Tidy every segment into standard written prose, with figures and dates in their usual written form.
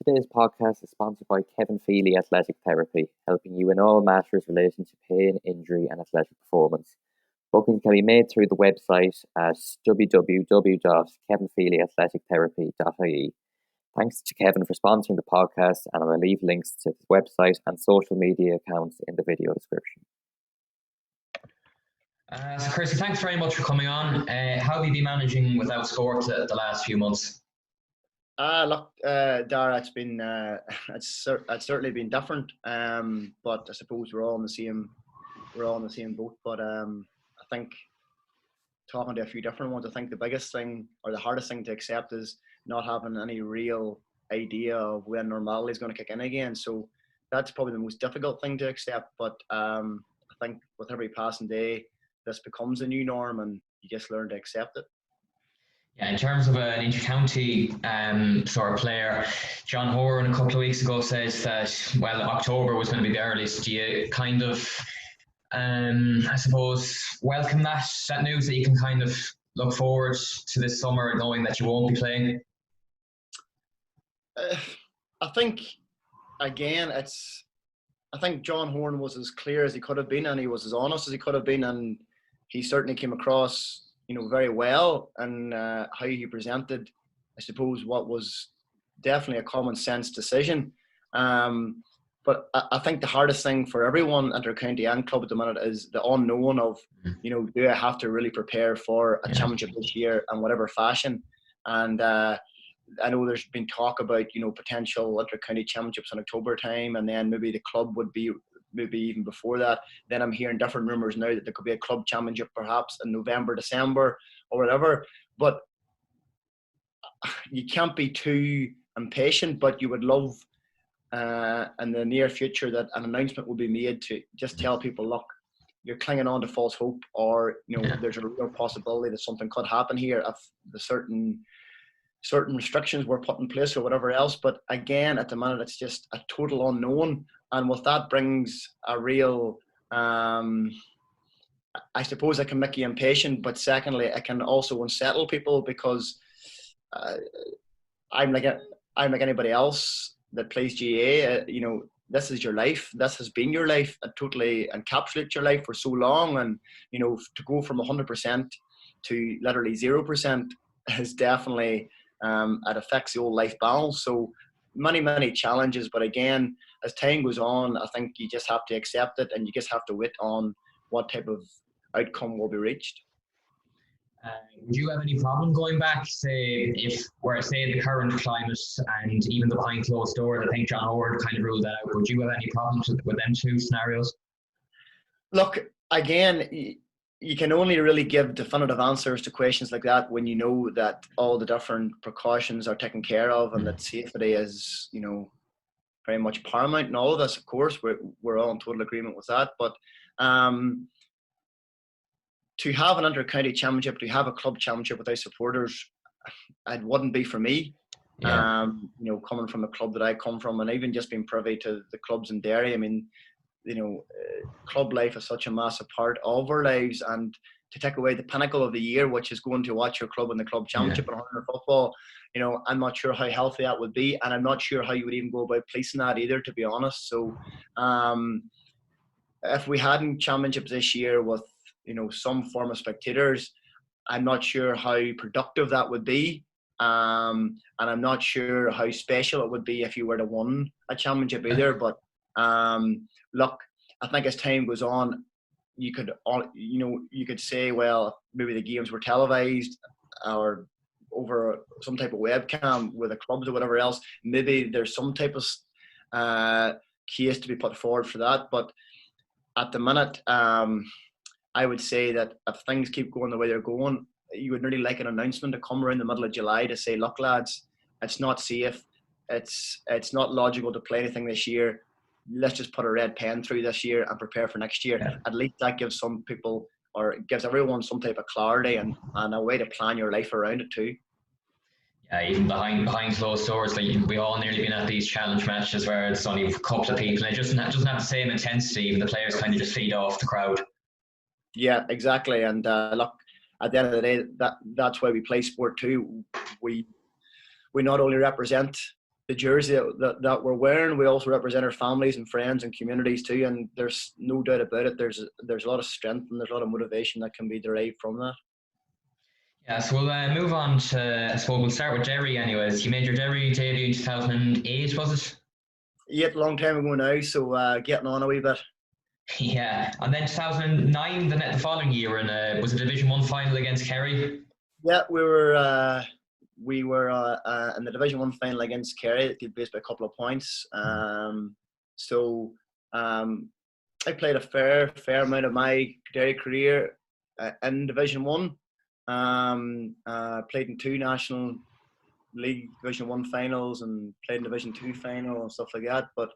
Today's podcast is sponsored by Kevin Feely Athletic Therapy, helping you in all matters relating to pain, injury, and athletic performance. Bookings can be made through the website at www.kevinfeelyathletictherapy.ie. Thanks to Kevin for sponsoring the podcast, and I will leave links to his website and social media accounts in the video description. So Chrissy, thanks very much for coming on. How have you been managing without sport the last few months? Dara, it's been it's certainly been different. But I suppose we're all in the same boat. But I think talking to a few different ones, I think the biggest thing or the hardest thing to accept is not having any real idea of when normality is going to kick in again. So that's probably the most difficult thing to accept. But I think with every passing day, this becomes a new norm, and you just learn to accept it. Yeah, in terms of an inter-county sort of player, John Horan a couple of weeks ago says that, well, October was going to be the earliest. Do you kind of, I suppose, welcome that news that you can kind of look forward to this summer knowing that you won't be playing? I think, again, I think John Horan was as clear as he could have been, and he was as honest as he could have been, and he certainly came across very well, and how he presented, I suppose, what was definitely a common sense decision. But I think the hardest thing for everyone, inter-county and club at the minute, is the unknown of, do I have to really prepare for a championship this year in whatever fashion? And I know there's been talk about, potential inter-county championships in October time, and then maybe the club would be maybe even before that. Then I'm hearing different rumours now that there could be a club championship perhaps in November, December or whatever. But you can't be too impatient, but you would love in the near future that an announcement will be made to just tell people, look, you're clinging on to false hope, or there's a real possibility that something could happen here if the certain restrictions were put in place or whatever else. But again, at the minute, it's just a total unknown. And with that brings a real, I suppose it can make you impatient, but secondly, it can also unsettle people, because I'm like anybody else that plays GA. This is your life. This has been your life. It totally encapsulates your life for so long. And, to go from 100% to literally 0% is definitely, it affects the whole life balance. So many challenges, but again, as time goes on, I think you just have to accept it, and you just have to wait on what type of outcome will be reached. Would you have any problem going back, say, if we're saying the current climate and even the behind closed doors? I think John Howard kind of ruled that out. Would you have any problems with them two scenarios? Look, again, you can only really give definitive answers to questions like that when you know that all the different precautions are taken care of, and that safety is, very much paramount in all of this. Of course, we're all in total agreement with that. But to have an inter-county championship, to have a club championship without supporters, it wouldn't be for me. Yeah. Coming from the club that I come from, and even just being privy to the clubs in Derry, I mean, club life is such a massive part of our lives, and to take away the pinnacle of the year, which is going to watch your club in the club championship in 100 football, I'm not sure how healthy that would be, and I'm not sure how you would even go about policing that either, to be honest. So if we hadn't championships this year with some form of spectators, I'm not sure how productive that would be, and I'm not sure how special it would be if you were to win a championship either. But look, I think as time goes on, you could say, well, maybe the games were televised or over some type of webcam with the clubs or whatever else. Maybe there's some type of case to be put forward for that. But at the minute, I would say that if things keep going the way they're going, you would really like an announcement to come around the middle of July to say, look, lads, it's not safe. It's not logical to play anything this year. Let's just put a red pen through this year and prepare for next year. Yeah. At least that gives some people, or gives everyone, some type of clarity and a way to plan your life around it too. Yeah, even behind closed doors, like we all nearly been at these challenge matches where it's only a couple of people, and it doesn't have the same intensity. Even the players kind of just feed off the crowd. Yeah, exactly. And look, at the end of the day, that's why we play sport too. We not only represent the jersey that we're wearing, we also represent our families and friends and communities too. And there's no doubt about it. There's a lot of strength and there's a lot of motivation that can be derived from that. Yeah, so we'll move on to, I suppose we'll start with Derry anyways. You made your Derry debut in 2008, was it? Yeah, a long time ago now, so getting on a wee bit. Yeah, and then 2009, the following year, was a Division 1 final against Kerry. Yeah, we were in the Division 1 final against Kerry. It did based by a couple of points. So I played a fair amount of my Derry career in Division 1. Played in 2 National League Division 1 finals and played in Division 2 final and stuff like that. But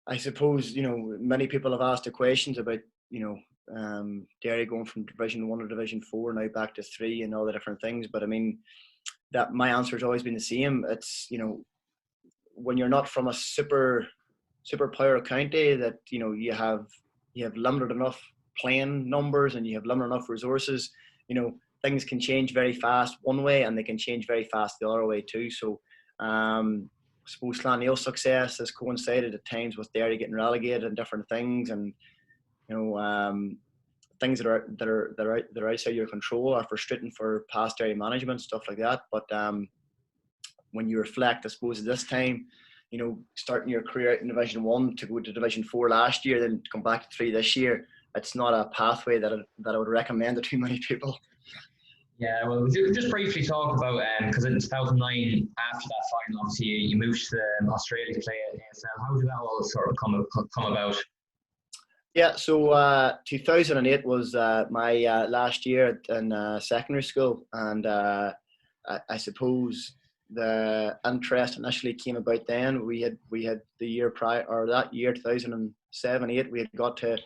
I suppose, many people have asked the questions about, Derry going from Division 1 to Division 4 now back to 3 and all the different things. But I mean, that my answer has always been the same. It's, when you're not from a super power county, that, you have limited enough playing numbers and you have limited enough resources, things can change very fast one way and they can change very fast the other way too. So I suppose Slaughtneil's success has coincided at times with Derry getting relegated and different things, and things that are outside your control are frustrating for past Derry management, stuff like that. But when you reflect, I suppose at this time, starting your career out in Division 1 to go to Division 4 last year, then come back to 3 this year, it's not a pathway that I would recommend to too many people. Yeah, well, we'll just briefly talk about, because in 2009, after that final, obviously, you moved to Australia to play at ASL. How did that all sort of come about? Yeah, so 2008 was my last year in secondary school, and I suppose the interest initially came about then. We had the year prior, or that year 2007-8, we had got to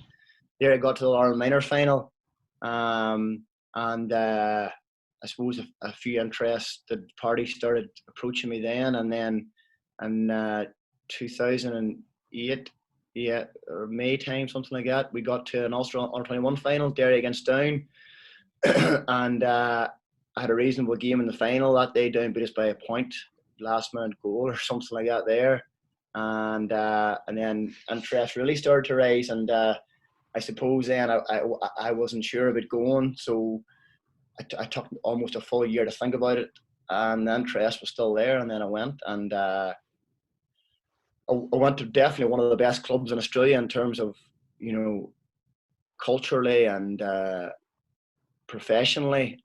the Ireland Minor final, and I suppose a few interested parties started approaching me then, and then in 2008, or May time, something like that, we got to an Ulster Under 21 final, Derry against Down, and I had a reasonable game in the final that day. Down beat us by a point, last minute goal or something like that there, and then interest really started to rise, and I suppose then I wasn't sure about going, so I took almost a full year to think about it, and the interest was still there, and then I went, and I went to definitely one of the best clubs in Australia in terms of, culturally and professionally,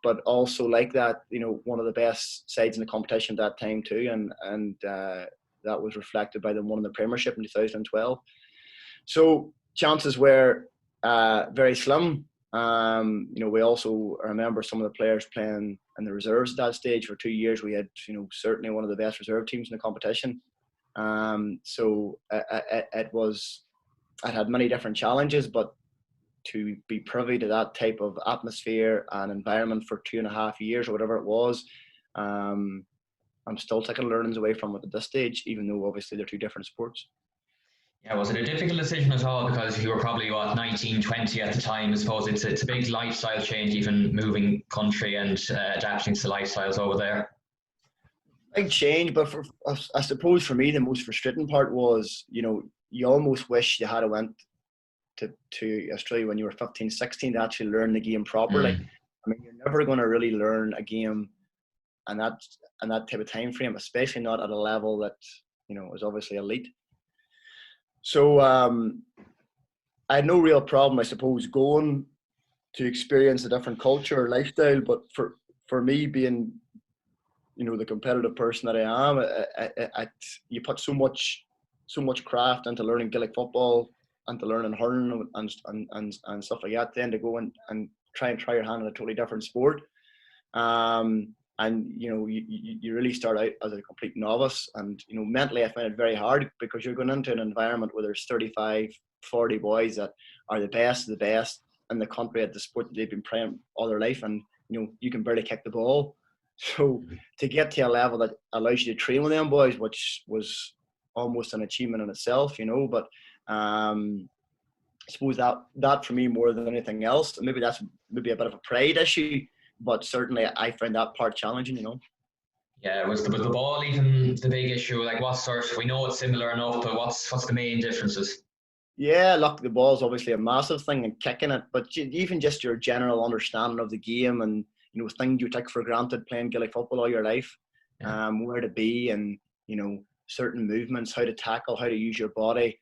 but also like that, one of the best sides in the competition at that time too, and that was reflected by them winning the Premiership in 2012. So chances were very slim. We also remember some of the players playing in the reserves at that stage for 2 years. We had, certainly one of the best reserve teams in the competition. So it had many different challenges, but to be privy to that type of atmosphere and environment for 2.5 years or whatever it was, I'm still taking learnings away from it at this stage, even though obviously they're 2 different sports. Yeah, was it a difficult decision at all? Because you were probably, 19, 20 at the time. I suppose it's a big lifestyle change, even moving country and adapting to the lifestyles over there. Big change, but I suppose for me the most frustrating part was, you almost wish you had went to Australia when you were 15, 16 to actually learn the game properly. I mean, you're never going to really learn a game and that type of time frame, especially not at a level that, is obviously elite. So I had no real problem, I suppose, going to experience a different culture or lifestyle. But for me, being, the competitive person that I am, you put so much craft into learning Gaelic football and to learning hurling and stuff like that. Then to go and try your hand in a totally different sport. And you really start out as a complete novice, and mentally I find it very hard, because you're going into an environment where there's 35, 40 boys that are the best of the best in the country at the sport that they've been playing all their life, and you can barely kick the ball. So to get to a level that allows you to train with them boys, which was almost an achievement in itself, but I suppose that for me more than anything else, that's maybe a bit of a pride issue. But certainly I find that part challenging, Yeah, was the ball even the big issue? Like, what sort? We know it's similar enough, but what's the main differences? Yeah, look, the ball's obviously a massive thing and kicking it, but even just your general understanding of the game and things you take for granted playing Gaelic football all your life, Yeah. where to be and certain movements, how to tackle, how to use your body,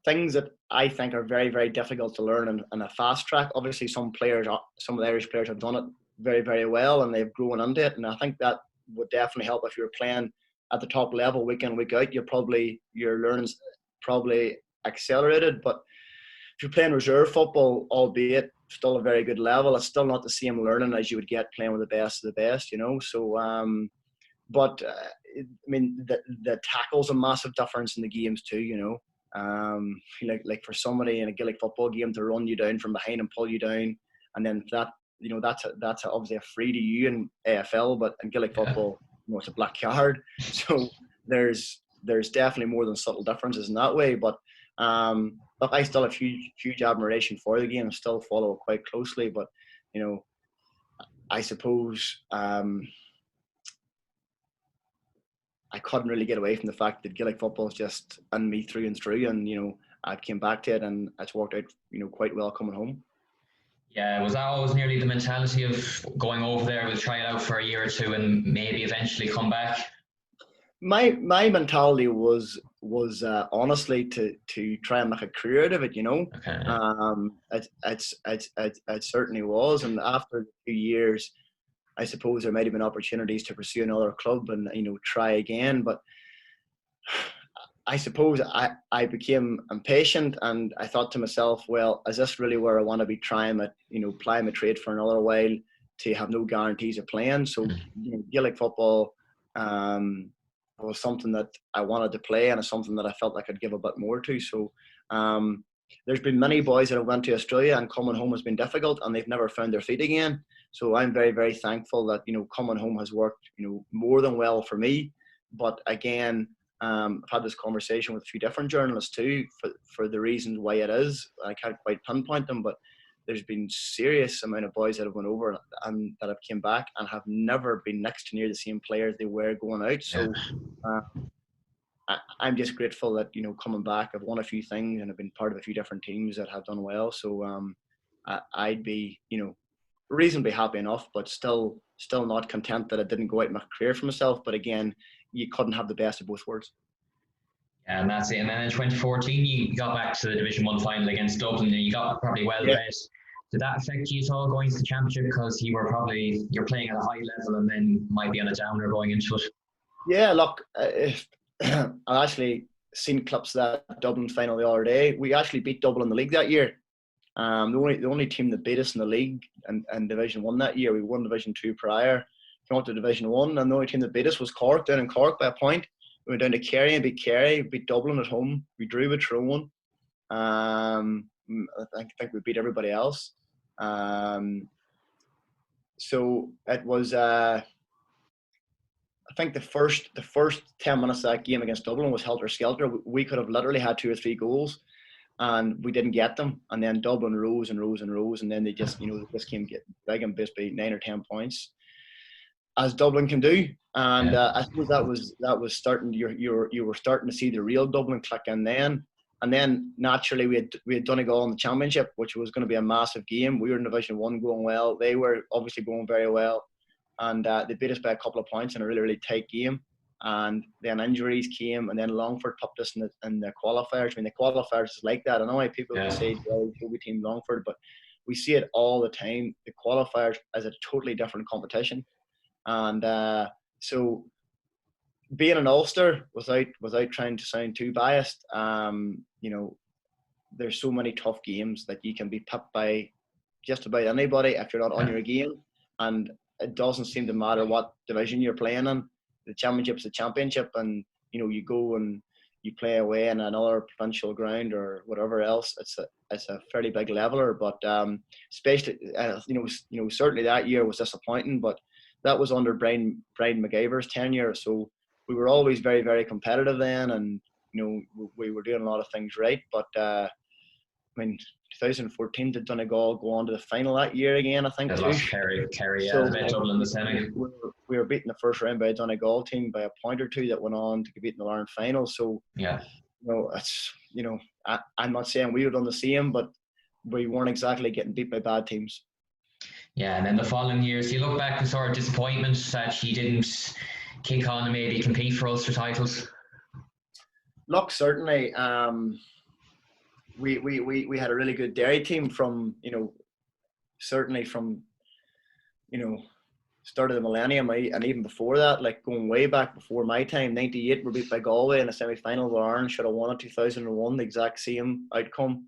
things that I think are very, very difficult to learn in a fast track. Obviously, some of the Irish players have done it very, very well and they've grown into it. And I think that would definitely help if you're playing at the top level week in, week out. Your learning's probably accelerated. But if you're playing reserve football, albeit still a very good level, it's still not the same learning as you would get playing with the best of the best, So, I mean, the tackle's a massive difference in the games too, like for somebody in a Gaelic football game to run you down from behind and pull you down, and then that's obviously a free to you in AFL, but in Gaelic football, it's a black card. So there's definitely more than subtle differences in that way. But look, I still have huge admiration for the game and still follow it quite closely. But I suppose I couldn't really get away from the fact that Gaelic football is just in me through and through, and I came back to it, and it's worked out, quite well coming home. Yeah, was that always nearly the mentality of going over there, we'll try it out for a year or two and maybe eventually come back? My mentality was honestly to try and make a career out of it, Okay. It certainly was, and after 2 years, I suppose there might have been opportunities to pursue another club and try again, but I suppose I became impatient and I thought to myself, well, is this really where I want to be trying ply my trade for another while to have no guarantees of playing? So Gaelic football was something that I wanted to play, and it's something that I felt I could give a bit more to. So there's been many boys that have went to Australia and coming home has been difficult and they've never found their feet again. So I'm very, very thankful that, coming home has worked, more than well for me. But again, I've had this conversation with a few different journalists too for the reasons why it is. I can't quite pinpoint them, but there's been serious amount of boys that have went over and that have came back and have never been next to near the same players they were going out. So I'm just grateful that coming back, I've won a few things and I've been part of a few different teams that have done well. So I'd be reasonably happy enough, but still not content that I didn't go out and make a career for myself. But again, you couldn't have the best of both worlds. Yeah, and that's it. And then in 2014, you got back to the Division 1 final against Dublin, and you got probably well dressed. Did that affect you at all going to the championship, because you're playing at a high level and then might be on a downer going into it? Yeah, look, I actually seen clips of that Dublin final the other day. We actually beat Dublin in the league that year. The only team that beat us in the league and Division 1 that year. We won Division 2 prior, came up to Division 1, and the only team that beat us was Cork, down in Cork by a point. We went down to Kerry and beat Kerry, beat Dublin at home. We drew with Tyrone. I think we beat everybody else. So it was, I think the first 10 minutes of that game against Dublin was helter-skelter. We could have literally had 2 or 3 goals, and we didn't get them. And then Dublin rose and rose and rose, and then they just, this came get big and basically 9 or 10 points, as Dublin can do. And I suppose that was starting. You were starting to see the real Dublin click in then. And then naturally we had Donegal in the championship, which was going to be a massive game. We were in Division 1 going well. They were obviously going very well, and they beat us by a couple of points in a really, really tight game. And then injuries came, and then Longford popped us in the qualifiers. I mean, the qualifiers is like that. I know why people say, well, Toby team Longford, but we see it all the time. The qualifiers is a totally different competition. And so being an Ulster, without trying to sound too biased, there's so many tough games that you can be pipped by just about anybody if you're not on your game. And it doesn't seem to matter what division you're playing in. The championship's the championship, and you go and you play away in another provincial ground or whatever else. It's a fairly big leveler, but especially certainly that year was disappointing, but that was under Brian McGaver's tenure, so we were always very, very competitive then, and we were doing a lot of things right. But mean, 2014 did Donegal go on to the final that year again, I think, They too. lost Kerry, So, they bet Dublin the semi. we were beaten the first round by a Donegal team by a point or two that went on to compete in the Ireland final. So, yeah, it's, I'm not saying we would have done the same, but we weren't exactly getting beat by bad teams. Yeah, and then the following years, you look back with sort of disappointment that he didn't kick on and maybe compete for Ulster titles. Look, certainly, we had a really good Derry team from, certainly from, start of the millennium, and even before that, like going way back before my time. 98 were beat by Galway in a semi-final where Ireland should have won it. 2001, the exact same outcome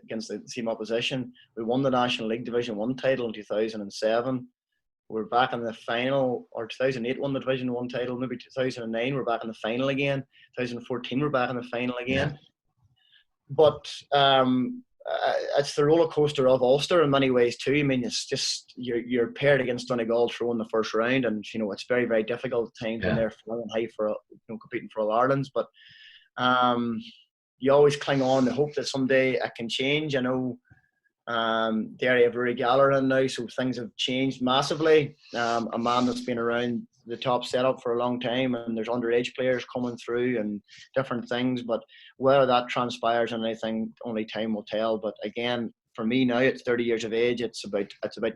against the same opposition. We won the National League Division 1 title in 2007. We're back in the final, or 2008 won the Division 1 title, maybe 2009 we're back in the final again. 2014 we're back in the final again. Yeah. But it's the roller coaster of Ulster in many ways too. I mean, it's just you're paired against Donegal through in the first round, and it's very, very difficult at times when they're flying high for competing for All Ireland's. But you always cling on to hope that someday it can change. I know Derry have Rory Gallagher in now, so things have changed massively. A man that's been around the top setup for a long time, and there's underage players coming through and different things. But whether that transpires and anything, only time will tell. But again, for me now, at 30 years of age, it's about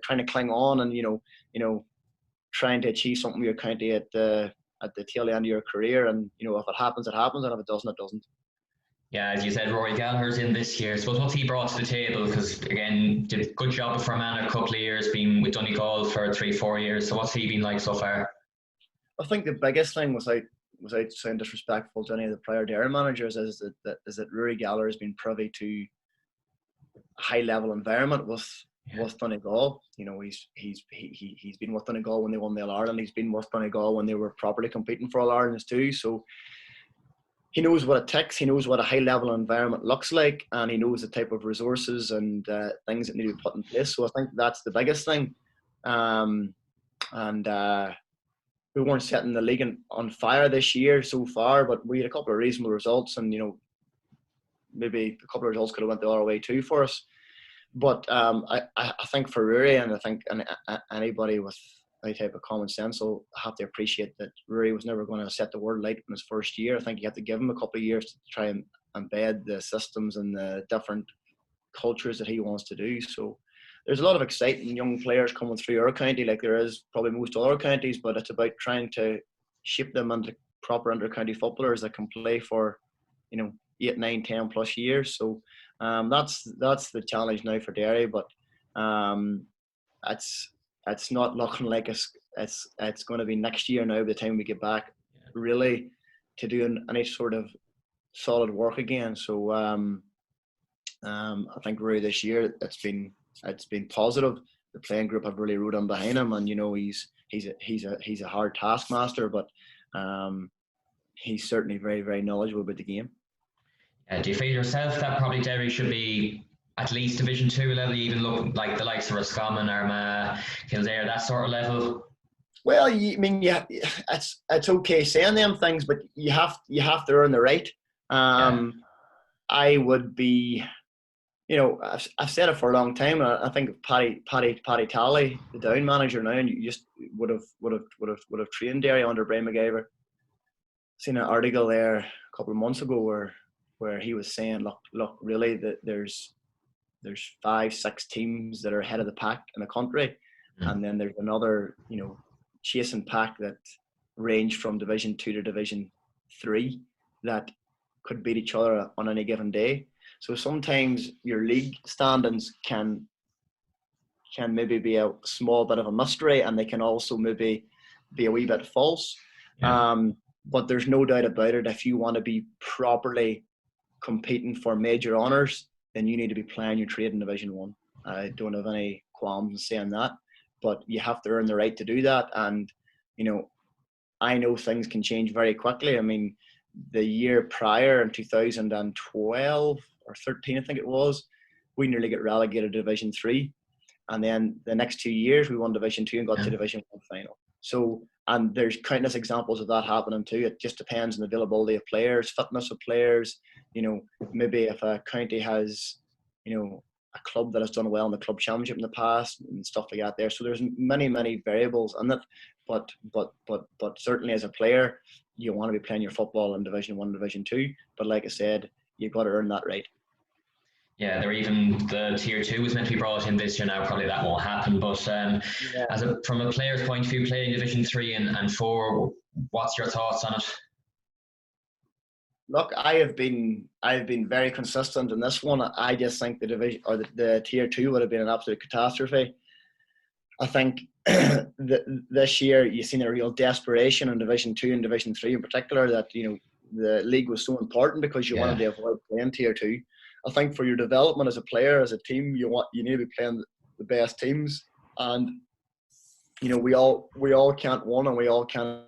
trying to cling on and trying to achieve something with your county at the tail end of your career. And if it happens, it happens, and if it doesn't, it doesn't. Yeah, as you said, Rory Gallagher's in this year. So what's he brought to the table? Because again, did a good job for man a couple of years, being with Donegal for 3-4 years. So what's he been like so far? I think the biggest thing, without sounding disrespectful to any of the prior Derry managers, is that Rory Gallagher has been privy to a high level environment with Donegal. He's been with Donegal when they won the All Ireland. He's been with Donegal when they were properly competing for All Irelands too. So he knows what it takes. He knows what a high level environment looks like, and he knows the type of resources and things that need to be put in place. So I think that's the biggest thing. We weren't setting the league on fire this year so far, but we had a couple of reasonable results, and maybe a couple of results could have went the other way too for us. But I think for Rory, and I think anybody with any type of common sense will have to appreciate that Rory was never going to set the world light in his first year. I think you have to give him a couple of years to try and embed the systems and the different cultures that he wants to do. So there's a lot of exciting young players coming through our county, like there is probably most other counties, but it's about trying to shape them into proper inter-county footballers that can play for 8, 9, 10 plus years. So that's the challenge now for Derry, but it's not looking like it's going to be next year now by the time we get back really to do any sort of solid work again. So I think really this year it's been positive. The playing group have really rode on behind him, and he's a hard taskmaster, but he's certainly very, very knowledgeable about the game. Do you feel yourself that probably Derry should be at least Division 2 level, even look like the likes of Roscommon, Armagh, Kildare, that sort of level? Well, it's okay saying them things, but you have to earn the right. I would be, I've said it for a long time. I think Paddy Talley, the Down manager now, and you just would have trained Derry under Brian McGyver. Seen an article there a couple of months ago where he was saying, look, really, that there's 5-6 teams that are ahead of the pack in the country, and then there's another, chasing pack that range from Division 2 to Division 3 that could beat each other on any given day. So sometimes your league standings can maybe be a small bit of a mystery, and they can also maybe be a wee bit false. But there's no doubt about it, if you want to be properly competing for major honours, then you need to be playing your trade in Division 1. I don't have any qualms in saying that, but you have to earn the right to do that. And, I know things can change very quickly. I mean, the year prior in 2012 or 13, I think it was, we nearly got relegated to Division 3. And then the next 2 years, we won Division 2 and got to Division 1 final. So, and there's countless examples of that happening too. It just depends on the availability of players, fitness of players. Maybe if a county has a club that has done well in the club championship in the past and stuff like that there. So there's many variables in it, but certainly as a player, you want to be playing your football in Division 1, Division 2. But like I said, you've got to earn that right. Yeah, the Tier 2 was meant to be brought in this year now. Probably that won't happen. But from a player's point of view, playing Division 3 and 4, what's your thoughts on it? Look, I have been very consistent in this one. I just think the division or the Tier 2 would have been an absolute catastrophe. I think this year you've seen a real desperation in Division 2 and Division 3 in particular, that the league was so important because you wanted to avoid playing Tier 2. I think for your development as a player, as a team, you need to be playing the best teams, and we all can't win and we all can't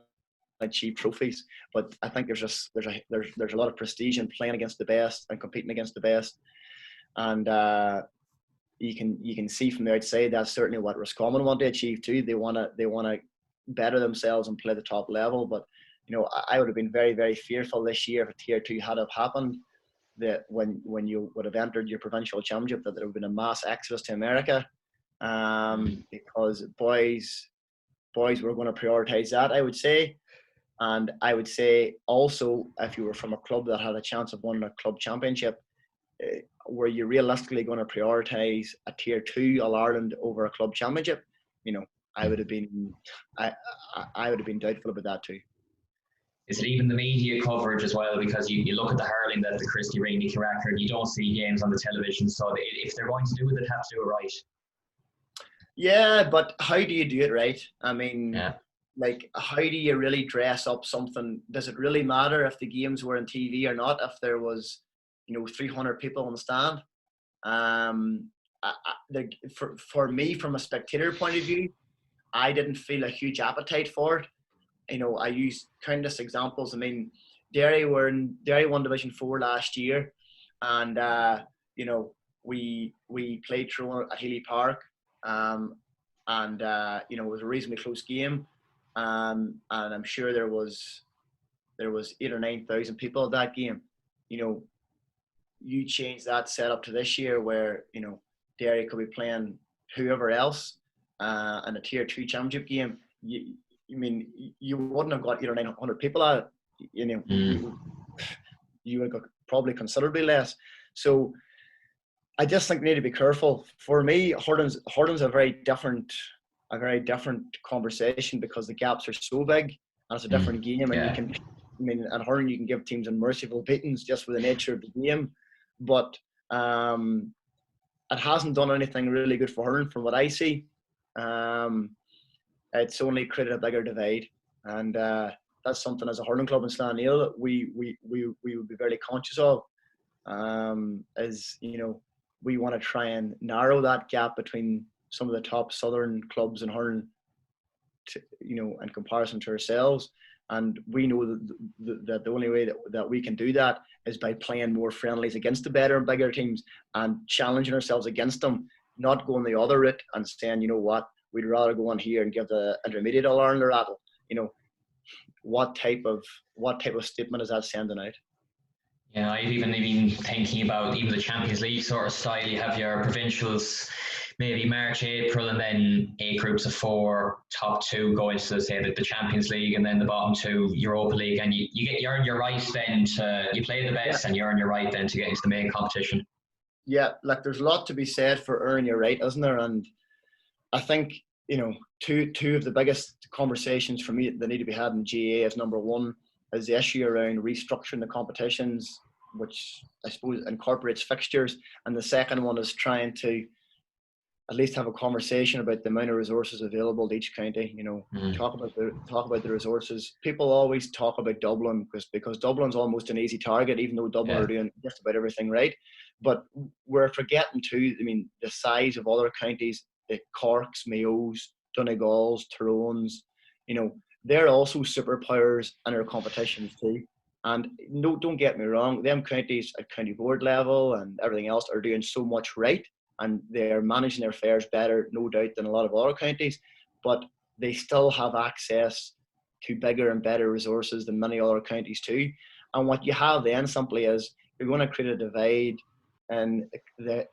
achieve trophies, but I think there's a lot of prestige in playing against the best and competing against the best, and you can see from the outside that's certainly what Roscommon want to achieve too. They want to better themselves and play the top level. But I would have been very, very fearful this year if a Tier 2 had have happened, that when you would have entered your provincial championship, that there would have been a mass exodus to America, because boys were going to prioritise that, I would say. And I would say also, if you were from a club that had a chance of winning a club championship, were you realistically going to prioritise a Tier 2 All-Ireland over a club championship? I would have been doubtful about that too. Is it even the media coverage as well? Because you look at the hurling, that the Christy McKaigue record, you don't see games on the television. So if they're going to do it, they have to do it right. Yeah, but how do you do it right? I mean, like, how do you really dress up something? Does it really matter if the games were on TV or not? If there was, 300 people on the stand? For me, from a spectator point of view, I didn't feel a huge appetite for it. I use countless examples. I mean, Derry won Division 4 last year, and we played Tyrone at Healy Park, and it was a reasonably close game, and I'm sure there was 8,000 or 9,000 people at that game. You change that setup to this year where Derry could be playing whoever else in a Tier 2 championship game. You wouldn't have got 800 or 900 people at it. You would have got probably considerably less. So I just think we need to be careful. For me, hurling's a very different conversation because the gaps are so big and it's a different game, and in hurling you can give teams unmerciful beatings just with the nature of the game, but it hasn't done anything really good for hurling from what I see. It's only created a bigger divide, and that's something as a hurling club in Slaughtneil that we would be very conscious of. We want to try and narrow that gap between some of the top southern clubs in hurling, in comparison to ourselves. And we know that the only way that we can do that is by playing more friendlies against the better and bigger teams and challenging ourselves against them, not going the other route and saying, we'd rather go on here and give the intermediate All-Ireland a rattle. What type of statement is that sending out? Yeah, I've even been thinking about even the Champions League sort of style. You have your provincials, maybe March, April, and then 8 groups of 4, top 2 go into the Champions League, and then the bottom 2 Europa League, and you earn your right then you play the best, and you earn your right then to get into the main competition. Yeah, like there's a lot to be said for earning your right, isn't there? And I think two of the biggest conversations for me that need to be had in GAA is, number one, is the issue around restructuring the competitions, which I suppose incorporates fixtures, and the second one is trying to at least have a conversation about the amount of resources available to each county. Talk about the resources. People always talk about Dublin because Dublin's almost an easy target, even though Dublin are doing just about everything right. But we're forgetting too. I mean, the size of other counties, the Corks, Mayos, Donegals, Tyrones. They're also superpowers in our competitions too. And no, don't get me wrong, them counties at county board level and everything else are doing so much right, and they're managing their affairs better, no doubt, than a lot of other counties, but they still have access to bigger and better resources than many other counties too. And what you have then simply is you're going to create a divide the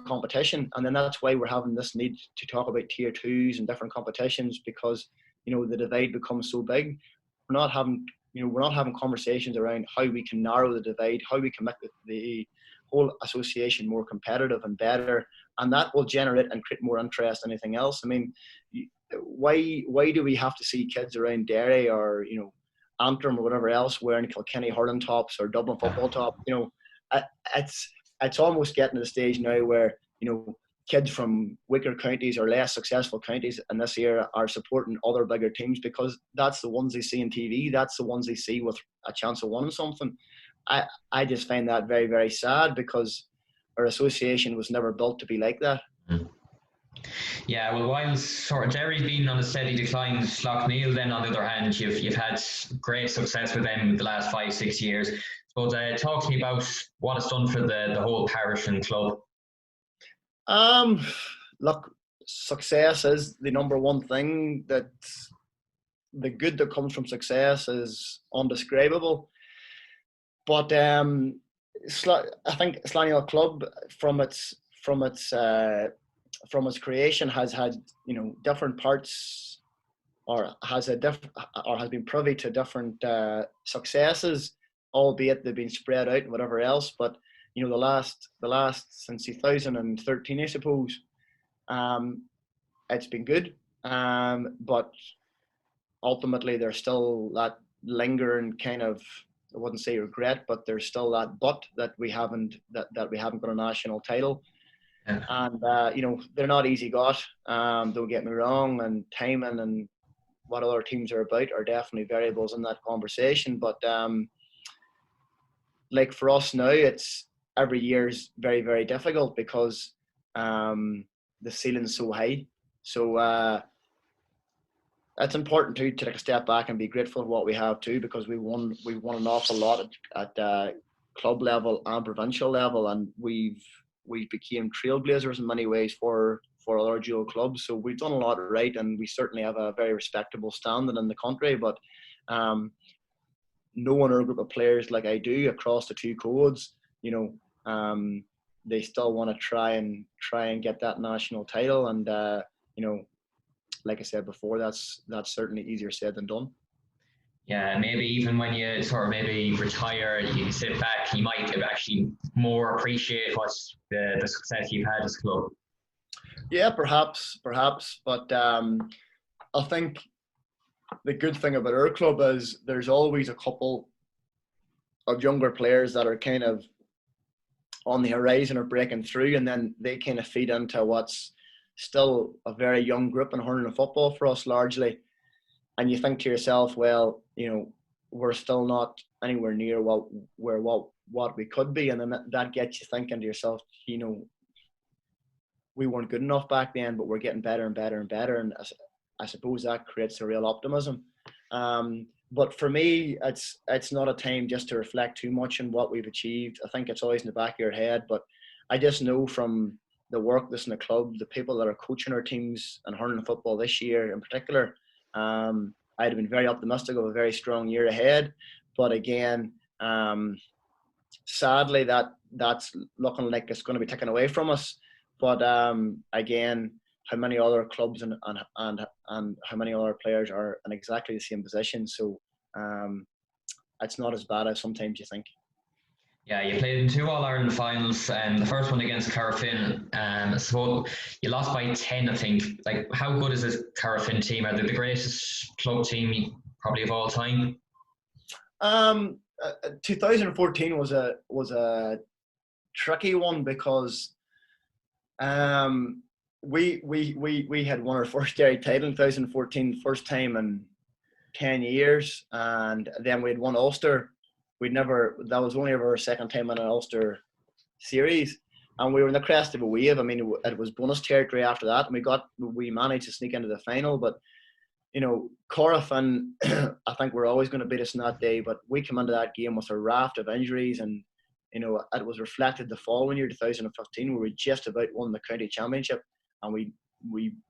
competition, and then that's why we're having this need to talk about tier twos and different competitions, because the divide becomes so big. We're not having conversations around how we can narrow the divide, how we can make the whole association more competitive and better, and that will generate and create more interest than anything else. I mean, why do we have to see kids around Derry or Antrim or whatever else wearing Kilkenny hurling tops or Dublin football top? It's almost getting to the stage now where kids from weaker counties or less successful counties in this era are supporting other bigger teams because that's the ones they see on TV. That's the ones they see with a chance of winning something. I just find that very, very sad, because our association was never built to be like that. Yeah, well, while sort of Derry's been on a steady decline, Slaughtneil then on the other hand, you've had great success with them the last 5-6 years. But talk to me about what it's done for the whole parish and club. Look, success is the number one thing. That the good that comes from success is undescribable. But I think Slaughtneil Club from its creation has had different parts, or has been privy to different successes, albeit they've been spread out and whatever else. But the last since 2013, I suppose, it's been good. But ultimately, there's still that lingering kind of, I wouldn't say regret, but there's still that we haven't got a national title. Yeah. And they're not easy got. Don't get me wrong, and timing and what other teams are about are definitely variables in that conversation. But like for us now, it's every year's very, very difficult because the ceiling's so high. So it's important to take a step back and be grateful for what we have too, because we won an awful lot at club level and provincial level, and we became trailblazers in many ways for other dual clubs. So we've done a lot right, and we certainly have a very respectable standing in the country. But knowing our group of players like I do across the two codes, they still want to try and get that national title, and like I said before, that's certainly easier said than done. Yeah, maybe even when you sort of maybe retire, you sit back, you might actually more appreciate what's the success you've had as a club. Yeah, perhaps. But I think the good thing about our club is there's always a couple of younger players that are kind of on the horizon or breaking through, and then they kind of feed into what's still a very young group in hurling and football for us largely. And you think to yourself, well, we're still not anywhere near what we could be, and then that gets you thinking to yourself, we weren't good enough back then, but we're getting better and better and better, and I suppose that creates a real optimism. But for me, it's not a time just to reflect too much on what we've achieved. I think it's always in the back of your head, but I just know from the work that's in the club, the people that are coaching our teams and hurling football this year in particular, I'd have been very optimistic of a very strong year ahead. But again, sadly, that's looking like it's going to be taken away from us. But again, how many other clubs and how many other players are in exactly the same position? So it's not as bad as sometimes you think. Yeah, you played in 2 All-Ireland finals, the first one against Carafin. So you lost by 10, I think. Like, how good is this Carafin team? Are they the greatest club team probably of all time? 2014 was a tricky one because we had won our first Derry title in 2014, first time in 10 years, and then we had won Ulster. That was only our second time in an Ulster series, and we were in the crest of a wave. I mean, it was bonus territory after that, and we managed to sneak into the final. But Corofin, I think we're always going to beat us in that day. But we came into that game with a raft of injuries, and it was reflected the following year, 2015, where we just about won the county championship, and we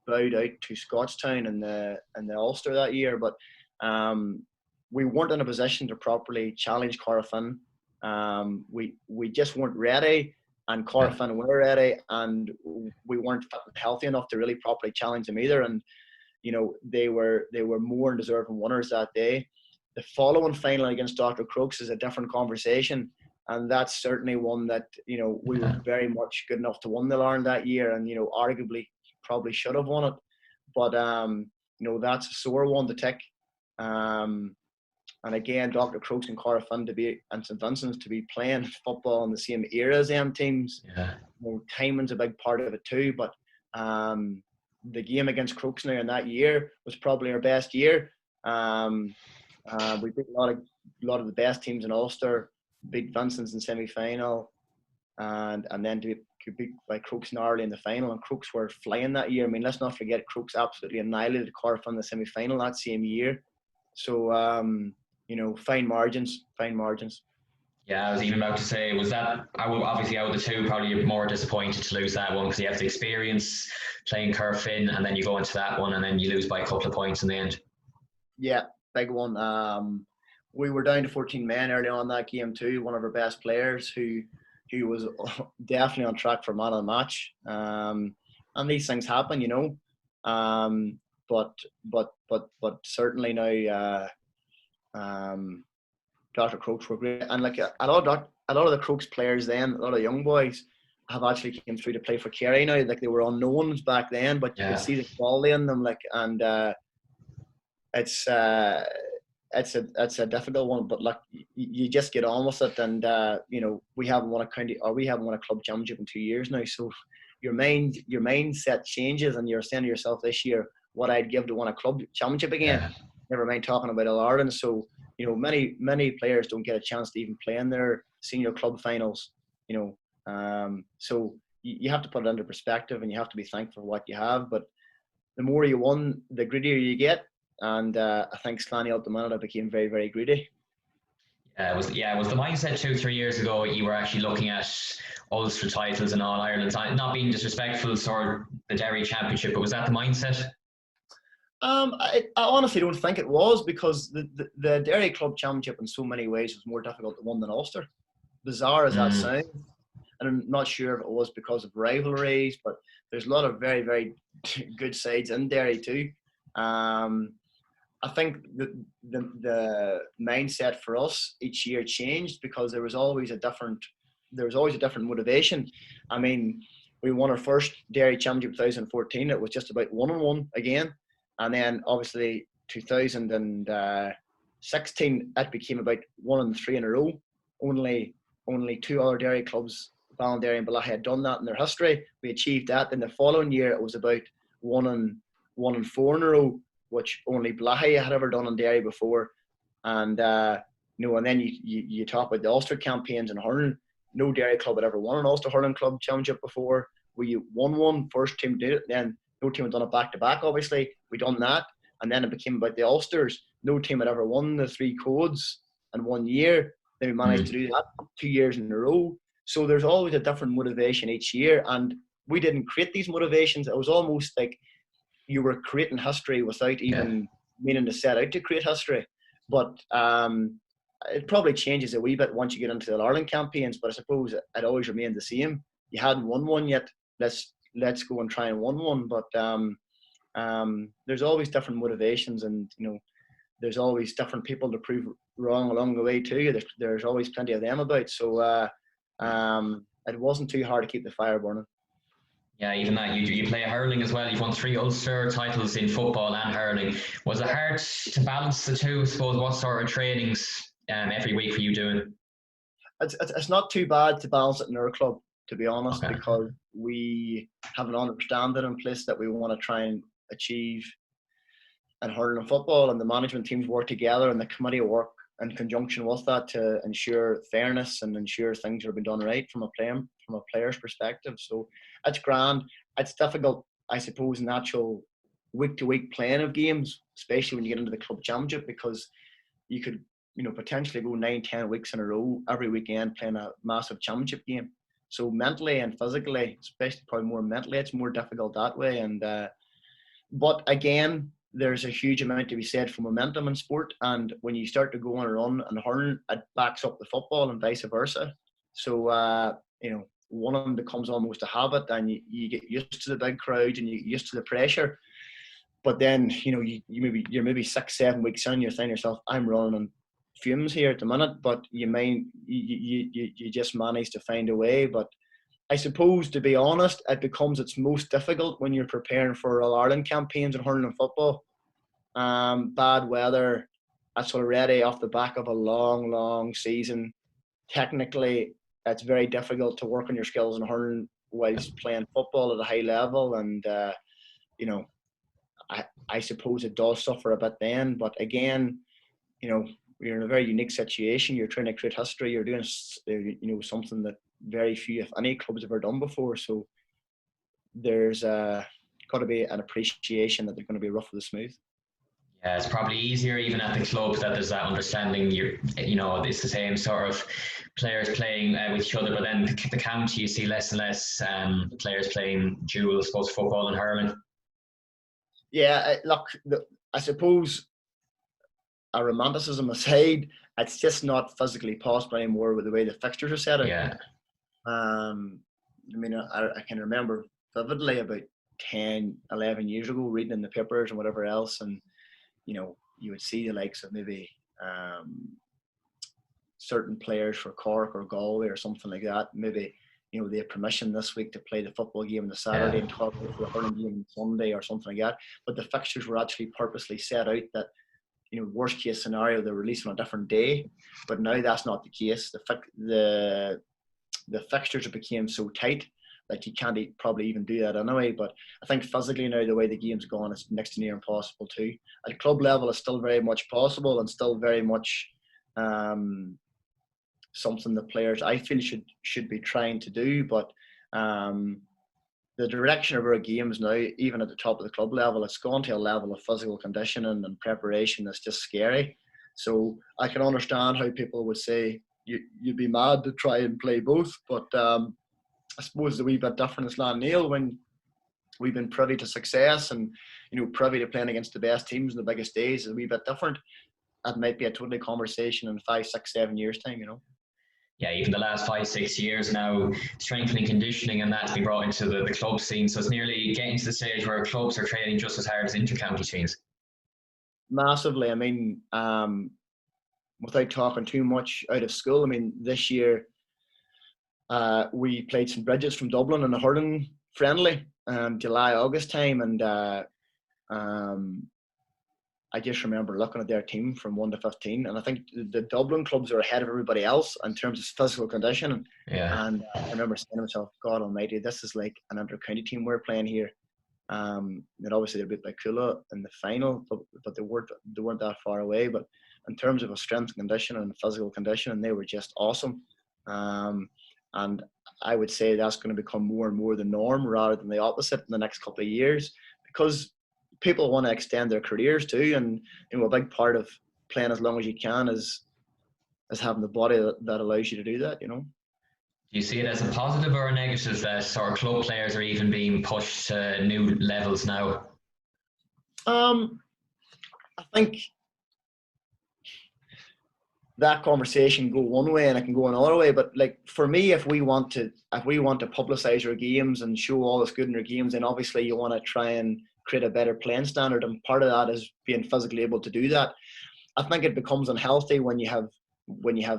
bowed out to Scottstown in the Ulster that year. But we weren't in a position to properly challenge Corofin. We just weren't ready. and Corofin were ready, and we weren't healthy enough to really properly challenge them either. And they were more deserving winners that day. The following final against Dr. Crooks is a different conversation, and that's certainly one that we were very much good enough to win the Ireland that year, and arguably probably should have won it. But that's a sore one to tick. And again, Dr. Crooks and Corofin and St Vincent's to be playing football in the same era as them teams. Yeah. Timing's a big part of it too. But the game against Crooks now in that year was probably our best year. We beat a lot of the best teams in Ulster, beat Vincent's in semi-final, and then to be beat by Crooks narrowly in the final. And Crooks were flying that year. I mean, let's not forget Crooks absolutely annihilated Corofin in the semi-final that same year. So fine margins. Yeah, I was even about to say, was that, obviously out of the two, probably more disappointed to lose that one because you have the experience playing Corofin, and then you go into that one and then you lose by a couple of points in the end. Yeah, big one. We were down to 14 men early on that game too. One of our best players who was definitely on track for man of the match. And these things happen, But certainly now, Dr. Crooks were great, and like a lot of the Crooks players then, a lot of young boys have actually came through to play for Kerry now. Like they were unknowns back then, but you can see the quality in them. And it's a difficult one, but like you just get on with it. And we haven't won a club championship in 2 years now, so your mindset changes, and you're saying to yourself this year, what I'd give to win a club championship again. Yeah. Never mind talking about All Ireland. So many players don't get a chance to even play in their senior club finals. So you have to put it into perspective, and you have to be thankful for what you have. But the more you won, the greedier you get. And I think Slaughtneil at the minute became very, very greedy. Was the mindset 2-3 years ago? You were actually looking at Ulster titles and All Ireland, not being disrespectful for the Derry Championship, but was that the mindset? I honestly don't think it was, because the Derry Club Championship in so many ways was more difficult to win than Ulster. Bizarre as that sounds. And I'm not sure if it was because of rivalries, but there's a lot of very, very good sides in Derry too. I think the mindset for us each year changed because there was always a different motivation. I mean, we won our first Derry Championship 2014. It was just about 1-1 again. And then obviously 2016, it became about 1-3 in a row. Only two other Derry clubs, Ballinderry and Balahi, had done that in their history. We achieved that. Then the following year, it was about 1-4 in a row, which only Balahi had ever done in Derry before. And and then you talk about the Ulster campaigns in hurling. No Derry club had ever won an Ulster hurling club championship before. We won one, first team did it, then no team had done it back to back, obviously. We done that, and then it became about the Ulsters. No team had ever won the 3 codes in 1 year. Then we managed to do that 2 years in a row. So there's always a different motivation each year, and we didn't create these motivations. It was almost like you were creating history without even meaning to set out to create history. But it probably changes a wee bit once you get into the Ireland campaigns, but I suppose it always remained the same. You hadn't won one yet. Let's go and try and win one. But there's always different motivations, and there's always different people to prove wrong along the way too. There's always plenty of them about. So it wasn't too hard to keep the fire burning. Yeah, even that, you play hurling as well. You've won 3 Ulster titles in football and hurling. Was it hard to balance the two? I suppose, what sort of trainings every week were you doing? It's not too bad to balance it in our club, to be honest, because we have an understanding in place that we want to try and achieve in hurling and football, and the management teams work together, and the committee work in conjunction with that to ensure fairness and ensure things are being done right from a player's perspective. So it's grand. It's difficult, I suppose, in actual week-to-week playing of games, especially when you get into the club championship, because you could potentially go 9-10 weeks in a row every weekend playing a massive championship game. So mentally and physically, especially probably more mentally, it's more difficult that way. And but again, there's a huge amount to be said for momentum in sport, and when you start to go on a run and hurling, it backs up the football and vice versa. So one of them becomes almost a habit, and you get used to the big crowd and you get used to the pressure. But then, you're maybe 6-7 weeks in, you're saying to yourself, I'm running on fumes here at the minute, but you just manage to find a way. But I suppose, to be honest, it becomes its most difficult when you're preparing for All-Ireland campaigns in hurling and football. Bad weather, that's already off the back of a long season. Technically, it's very difficult to work on your skills in hurling whilst playing football at a high level, and I suppose it does suffer a bit then. But again, you're in a very unique situation. You're trying to create history. You're doing something that very few, if any, clubs have ever done before. So there's got to be an appreciation that they're going to be rough with the smooth. Yeah, it's probably easier even at the club that there's that understanding. It's the same sort of players playing with each other, but then the county, you see less and less players playing dual, I suppose, football and hurling. Yeah, look, I suppose, a romanticism aside, it's just not physically possible anymore with the way the fixtures are set out. Yeah. I can remember vividly about 10, 11 years ago reading in the papers and whatever else, and you would see the likes of maybe certain players for Cork or Galway or something like that. Maybe they have permission this week to play the football game on the Saturday and talk about the hurling game on Sunday or something like that. But the fixtures were actually purposely set out that, worst case scenario, they're released on a different day. But now that's not the case. The fixtures became so tight that you can't probably even do that anyway. But I think physically now, the way the game's gone, it's next to near impossible too. At club level, it's still very much possible and still very much something that players, I feel, should be trying to do. But the direction of our games now, even at the top of the club level, it's gone to a level of physical conditioning and preparation that's just scary. So I can understand how people would say you'd be mad to try and play both. But I suppose it's a wee bit different in Slaughtneil when we've been privy to success and privy to playing against the best teams in the biggest days is a wee bit different. That might be a totally conversation in 5, 6, 7 years time. Yeah, even the last 5, 6 years now, strengthening conditioning and that's been brought into the club scene. So it's nearly getting to the stage where clubs are training just as hard as inter-county teams. Massively. Without talking too much out of school, this year we played St. Bridget's from Dublin in a hurling friendly, July, August time, and I just remember looking at their team from 1 to 15, and I think the Dublin clubs are ahead of everybody else in terms of physical conditioning. Yeah. And I remember saying to myself, God almighty, this is like an inter-county team we're playing here. And obviously they're beat by Coola in the final, but they weren't that far away. But in terms of a strength and conditioning and physical conditioning, they were just awesome. And I would say that's going to become more and more the norm rather than the opposite in the next couple of years, because people want to extend their careers too, and a big part of playing as long as you can is having the body that allows you to do that. Do you see it as a positive or a negative that our club players are even being pushed to new levels now? I think that conversation can go one way and it can go another way. But like for me, if we want to publicize our games and show all that's good in our games, then obviously you want to try and create a better playing standard, and part of that is being physically able to do that. I think it becomes unhealthy when you have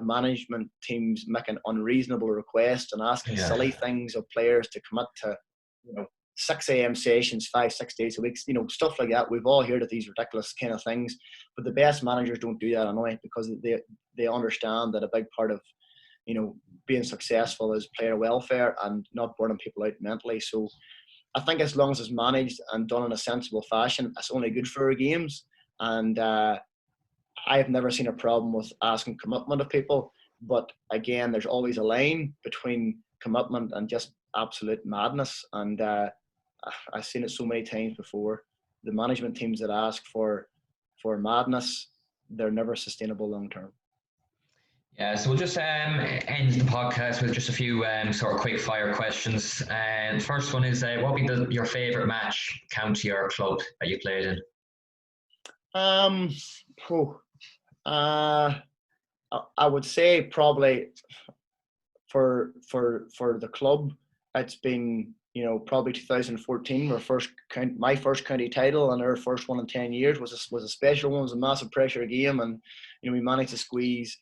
management teams making unreasonable requests and asking silly things of players to commit to 6 a.m. sessions 5-6 days a week, stuff like that. We've all heard of these ridiculous kind of things, but the best managers don't do that anyway, because they understand that a big part of being successful is player welfare and not burning people out mentally. So I think as long as it's managed and done in a sensible fashion, it's only good for our games. And I've never seen a problem with asking commitment of people. But again, there's always a line between commitment and just absolute madness. And I've seen it so many times before. The management teams that ask for madness, they're never sustainable long term. Yeah, so we'll just end the podcast with just a few sort of quick fire questions. The first one is, what would be your favourite match, county or club, that you played in? I would say probably for the club, it's been, you know, probably 2014, my first county title, and our first one in 10 years was a special one. It was a massive pressure game, and you know, we managed to squeeze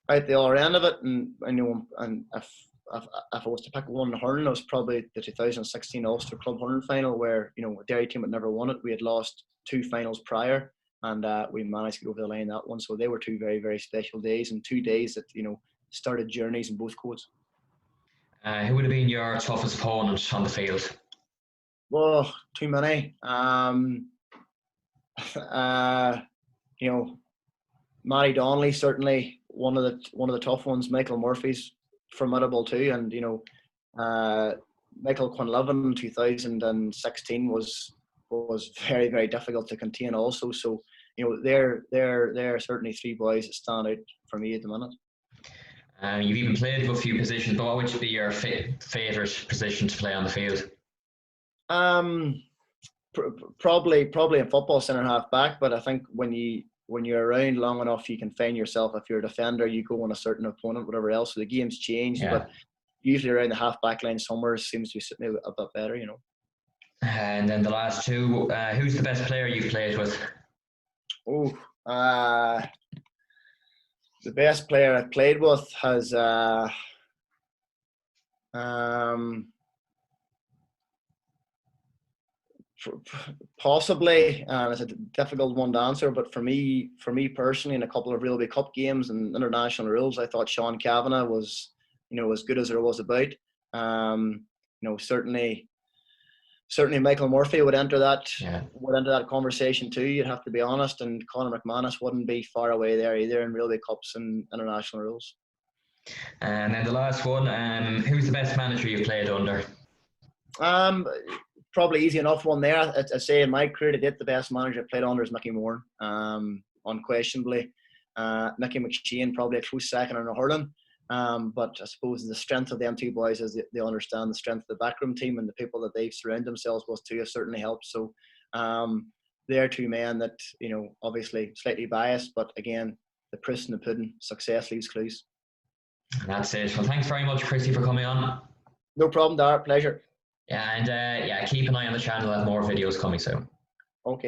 out the other end of it. And you know, and if I was to pick one in hurling, it was probably the 2016 Ulster Club hurling final, where, you know, a Derry team had never won it. We had lost 2 finals prior, and we managed to get over the line that one. So they were 2 very, very special days, and 2 days that, you know, started journeys in both codes. Who would have been your toughest opponent on the field? Well, too many. You know, Matty Donnelly, certainly one of the tough ones. Michael Murphy's formidable too, and you know, Michael Quinlivan in 2016 was very, very difficult to contain also. So, you know, they're certainly 3 boys that stand out for me at the minute. You've even played a few positions, but what would be your favourite position to play on the field? Probably in football, centre half back. But I think when you're around long enough, you can find yourself. If you're a defender, you go on a certain opponent, whatever else. So the game's changed, but usually around the half back line somewhere seems to be sitting a bit better, you know. And then the last 2, who's the best player you've played with? The best player I've played with has possibly, it's a difficult one to answer, but for me personally, in a couple of Railway Cup games and international rules, I thought Sean Kavanagh was, you know, as good as there was about. You know, certainly Michael Murphy would enter that conversation too. You'd have to be honest, and Conor McManus wouldn't be far away there either in Railway Cups and international rules. And then the last one, who's the best manager you've played under? Probably easy enough one there. I say in my career to date, the best manager I played under is Mickey Moore, unquestionably. Mickey McShane probably a close second in hurling. But I suppose the strength of them 2 boys is they understand the strength of the backroom team, and the people that they've surrounded themselves with too has certainly helped. So they're 2 men that, you know, obviously slightly biased, but again, the proof in the pudding, success leaves clues. And that's it. Well, thanks very much, Chrissy, for coming on. No problem, Dara. Pleasure. Yeah, and keep an eye on the channel. I'll have more videos coming soon. Okay.